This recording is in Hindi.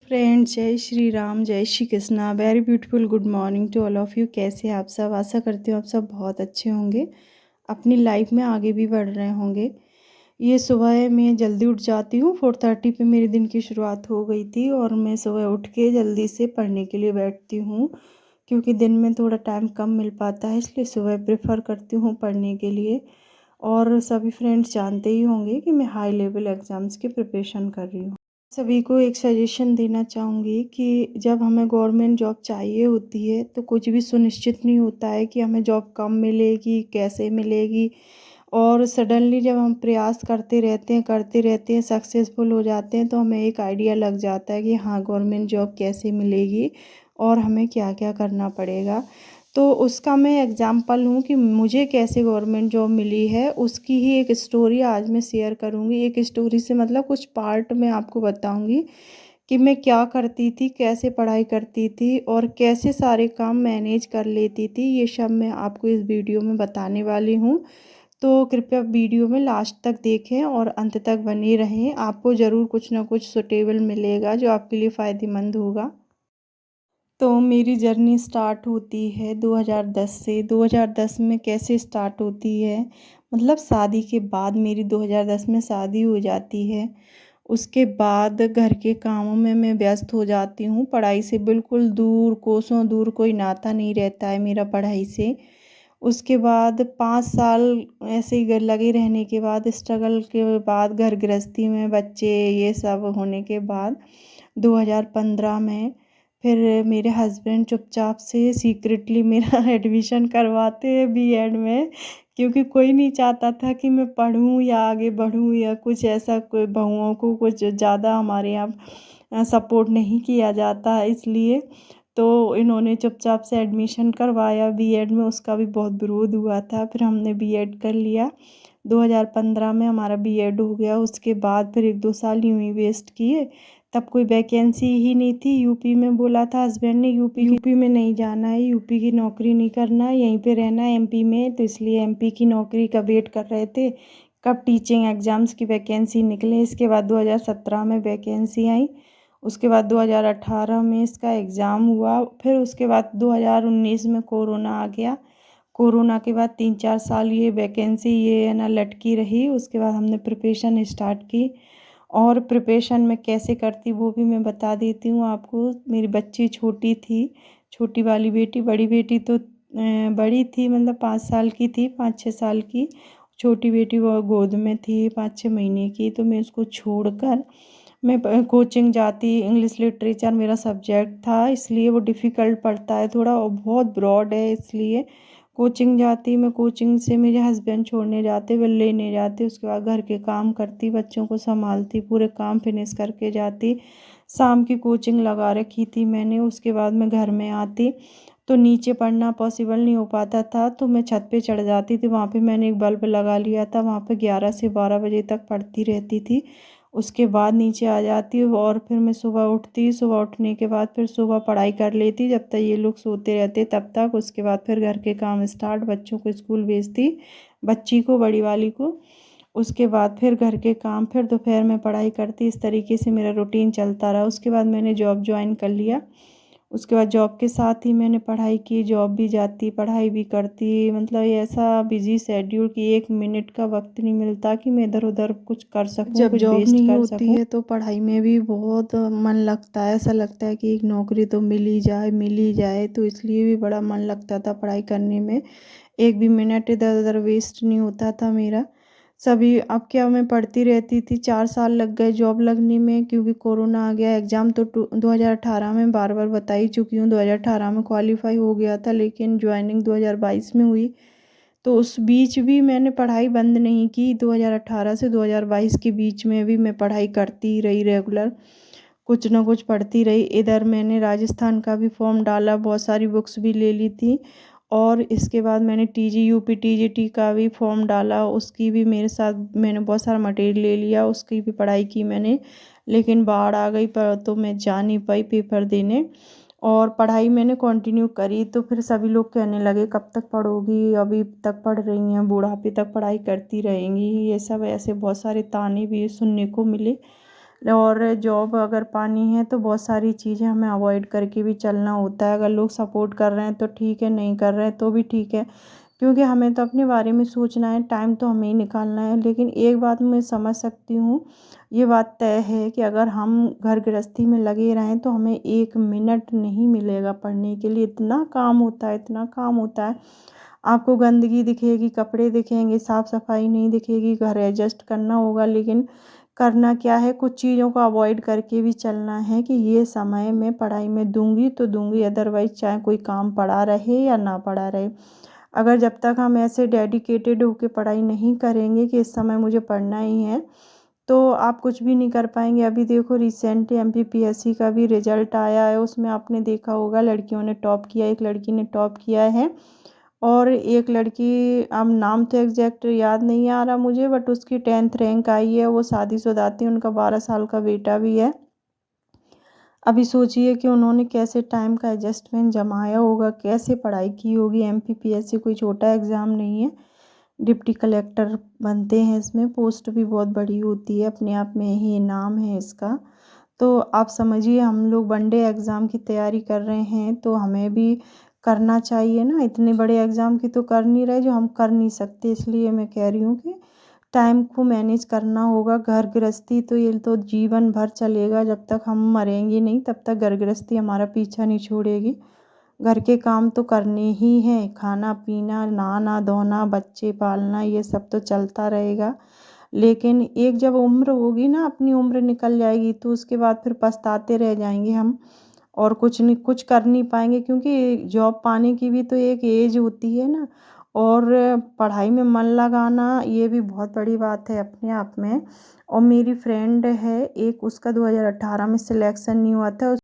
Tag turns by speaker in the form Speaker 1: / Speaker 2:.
Speaker 1: फ्रेंड्स, जय श्री राम, जय Shri Krishna. Very beautiful good morning to all of you. कैसे हैं आप सब? आशा करती हूँ आप सब बहुत अच्छे होंगे, अपनी लाइफ में आगे भी बढ़ रहे होंगे। ये सुबह मैं जल्दी उठ जाती हूँ, 4:30 पे मेरे दिन की शुरुआत हो गई थी और मैं सुबह उठ के जल्दी से पढ़ने के लिए बैठती हूँ, क्योंकि दिन में थोड़ा टाइम कम मिल पाता है, इसलिए सुबह प्रेफर करती हूँ पढ़ने के लिए। और सभी फ्रेंड्स जानते ही होंगे कि मैं हाई लेवल एग्ज़ाम्स की प्रिपरेशन कर रही हूँ। सभी को एक सजेशन देना चाहूँगी कि जब हमें गवर्नमेंट जॉब चाहिए होती है तो कुछ भी सुनिश्चित नहीं होता है कि हमें जॉब कब मिलेगी, कैसे मिलेगी। और सडनली जब हम प्रयास करते रहते हैं, सक्सेसफुल हो जाते हैं, तो हमें एक आइडिया लग जाता है कि हाँ, गवर्नमेंट जॉब कैसे मिलेगी और हमें क्या क्या करना पड़ेगा। तो उसका मैं एग्ज़ाम्पल हूँ कि मुझे कैसे गवर्नमेंट जॉब मिली है, उसकी ही एक स्टोरी आज मैं शेयर करूँगी। एक स्टोरी से मतलब कुछ पार्ट मैं आपको बताऊँगी कि मैं क्या करती थी, कैसे पढ़ाई करती थी और कैसे सारे काम मैनेज कर लेती थी। ये सब मैं आपको इस वीडियो में बताने वाली हूँ। तो कृपया वीडियो में लास्ट तक देखें और अंत तक बने रहें। आपको ज़रूर कुछ ना कुछ सूटेबल मिलेगा जो आपके लिए फ़ायदेमंद होगा। तो मेरी जर्नी स्टार्ट होती है 2010 से। 2010 में कैसे स्टार्ट होती है, मतलब शादी के बाद मेरी 2010 में शादी हो जाती है। उसके बाद घर के कामों में मैं व्यस्त हो जाती हूँ। पढ़ाई से बिल्कुल दूर, कोसों दूर, कोई नाता नहीं रहता है मेरा पढ़ाई से। उसके बाद 5 साल ऐसे ही लगे रहने के बाद, स्ट्रगल के बाद, घर गृहस्थी में बच्चे ये सब होने के बाद 2015 में फिर मेरे हस्बैंड चुपचाप से सीक्रेटली मेरा एडमिशन करवाते हैं बीएड में, क्योंकि कोई नहीं चाहता था कि मैं पढ़ूं या आगे बढ़ूं या कुछ ऐसा। कोई बहुओं को कुछ ज़्यादा हमारे यहाँ सपोर्ट नहीं किया जाता है, इसलिए तो इन्होंने चुपचाप से एडमिशन करवाया बीएड में। उसका भी बहुत विरोध हुआ था, फिर हमने बीएड कर लिया। 2015 में हमारा बीएड हो गया। उसके बाद फिर 1-2 साल यूँ ही वेस्ट किए। तब कोई वैकेंसी ही नहीं थी। यूपी में बोला था हस्बैंड ने, यूपी में नहीं जाना है, यूपी की नौकरी नहीं करना है, यहीं पे रहना है एमपी में। तो इसलिए एमपी की नौकरी का वेट कर रहे थे, कब टीचिंग एग्ज़ाम्स की वैकेंसी निकले। इसके बाद 2017 में वैकेंसी आई। उसके बाद 2018 में इसका एग्ज़ाम हुआ। फिर उसके बाद 2019 में कोरोना आ गया। कोरोना के बाद 3-4 साल ये वैकेंसी ये है ना लटकी रही। उसके बाद हमने प्रिपरेशन स्टार्ट की, और प्रिपरेशन में कैसे करती वो भी मैं बता देती हूँ आपको। मेरी बच्ची छोटी थी, छोटी वाली बेटी। बड़ी बेटी तो बड़ी थी, मतलब 5 साल की थी, 5-6 साल की। छोटी बेटी वो गोद में थी, 5-6 महीने की। तो मैं उसको छोड़कर मैं कोचिंग जाती। इंग्लिश लिटरेचर मेरा सब्जेक्ट था, इसलिए वो डिफ़िकल्ट पड़ता है थोड़ा और बहुत ब्रॉड है, इसलिए कोचिंग जाती। मैं कोचिंग से मेरे हस्बैंड छोड़ने जाते, वे लेने जाते। उसके बाद घर के काम करती, बच्चों को संभालती, पूरे काम फिनिश करके जाती। शाम की कोचिंग लगा रखी थी मैंने। उसके बाद मैं घर में आती तो नीचे पढ़ना पॉसिबल नहीं हो पाता था, तो मैं छत पे चढ़ जाती थी। वहाँ पे मैंने एक बल्ब लगा लिया था, वहाँ पे 11 से 12 बजे तक पढ़ती रहती थी। उसके बाद नीचे आ जाती और फिर मैं सुबह उठती। सुबह उठने के बाद फिर सुबह पढ़ाई कर लेती जब तक ये लोग सोते रहते तब तक। उसके बाद फिर घर के काम स्टार्ट, बच्चों को स्कूल भेजती, बच्ची को, बड़ी वाली को। उसके बाद फिर घर के काम, फिर दोपहर में पढ़ाई करती। इस तरीके से मेरा रूटीन चलता रहा। उसके बाद मैंने जॉब ज्वाइन कर लिया। उसके बाद जॉब के साथ ही मैंने पढ़ाई की, जॉब भी जाती, पढ़ाई भी करती। मतलब ये ऐसा बिजी शेड्यूल कि 1 मिनट का वक्त नहीं मिलता कि मैं इधर उधर कुछ कर सकूं, जब कुछ जॉब नहीं होती है तो पढ़ाई में भी बहुत मन लगता है। ऐसा लगता है कि एक नौकरी तो मिल ही जाए, मिल ही जाए। तो इसलिए भी बड़ा मन लगता था पढ़ाई करने में। एक भी मिनट इधर उधर वेस्ट नहीं होता था मेरा। सभी अब क्या, मैं पढ़ती रहती थी। 4 साल लग गए जॉब लगने में, क्योंकि कोरोना आ गया। एग्ज़ाम तो 2018 में बार बार बता ही चुकी हूँ, 2018 में क्वालिफाई हो गया था, लेकिन ज्वाइनिंग 2022 में हुई। तो उस बीच भी मैंने पढ़ाई बंद नहीं की। 2018 से 2022 के बीच में भी मैं पढ़ाई करती रही रेगुलर, कुछ ना कुछ पढ़ती रही। इधर मैंने राजस्थान का भी फॉर्म डाला, बहुत सारी बुक्स भी ले ली थी। और इसके बाद मैंने टीजी यूपी टीजीटी का भी फॉर्म डाला, उसकी भी मेरे साथ मैंने बहुत सारा मटेरियल ले लिया, उसकी भी पढ़ाई की मैंने। लेकिन बाढ़ आ गई पर तो मैं जा नहीं पाई पेपर देने। और पढ़ाई मैंने कंटिन्यू करी। तो फिर सभी लोग कहने लगे कब तक पढ़ोगी, अभी तक पढ़ रही हैं, बुढ़ापे तक पढ़ाई करती रहेंगी, ये सब ऐसे बहुत सारे ताने भी सुनने को मिले। और जॉब अगर पानी है तो बहुत सारी चीज़ें हमें अवॉइड करके भी चलना होता है। अगर लोग सपोर्ट कर रहे हैं तो ठीक है, नहीं कर रहे हैं तो भी ठीक है, क्योंकि हमें तो अपने बारे में सोचना है, टाइम तो हमें ही निकालना है। लेकिन एक बात मैं समझ सकती हूँ, ये बात तय है कि अगर हम घर गृहस्थी में लगे रहें तो हमें 1 मिनट नहीं मिलेगा पढ़ने के लिए। इतना काम होता है, इतना काम होता है। आपको गंदगी दिखेगी, कपड़े दिखेंगे, साफ़ सफाई नहीं दिखेगी, घर एडजस्ट करना होगा। लेकिन करना क्या है, कुछ चीज़ों को अवॉइड करके भी चलना है कि ये समय मैं पढ़ाई में दूंगी तो दूंगी, अदरवाइज़ चाहे कोई काम पड़ा रहे या ना पड़ा रहे। अगर जब तक हम ऐसे डेडिकेटेड होकर पढ़ाई नहीं करेंगे कि इस समय मुझे पढ़ना ही है, तो आप कुछ भी नहीं कर पाएंगे। अभी देखो रिसेंटली एमपीपीएससी का भी रिजल्ट आया है, उसमें आपने देखा होगा लड़कियों ने टॉप किया, एक लड़की ने टॉप किया है और एक लड़की, अब नाम तो एग्जैक्ट याद नहीं आ रहा मुझे, बट उसकी 10th रैंक आई है। वो शादीशुदा थी, उनका 12 साल का बेटा भी है। अभी सोचिए कि उन्होंने कैसे टाइम का एडजस्टमेंट जमाया होगा, कैसे पढ़ाई की होगी। एमपीपीएससी कोई छोटा एग्ज़ाम नहीं है, डिप्टी कलेक्टर बनते हैं इसमें, पोस्ट भी बहुत बड़ी होती है, अपने आप में ही नाम है इसका। तो आप समझिए, हम लोग वनडे एग्ज़ाम की तैयारी कर रहे हैं तो हमें भी करना चाहिए ना। इतने बड़े एग्ज़ाम की तो कर नहीं रहे जो हम कर नहीं सकते। इसलिए मैं कह रही हूँ कि टाइम को मैनेज करना होगा। घर गृहस्थी तो ये तो जीवन भर चलेगा, जब तक हम मरेंगे नहीं तब तक घर गृहस्थी हमारा पीछा नहीं छोड़ेगी। घर के काम तो करने ही हैं, खाना पीना, नहाना धोना, बच्चे पालना, ये सब तो चलता रहेगा। लेकिन एक जब उम्र होगी ना, अपनी उम्र निकल जाएगी, तो उसके बाद फिर पछताते रह जाएंगे हम, और कुछ नहीं, कुछ कर नहीं पाएंगे। क्योंकि जॉब पाने की भी तो एक एज होती है ना, और पढ़ाई में मन लगाना ये भी बहुत बड़ी बात है अपने आप में। और मेरी फ्रेंड है एक, उसका 2018 में सिलेक्शन नहीं हुआ था।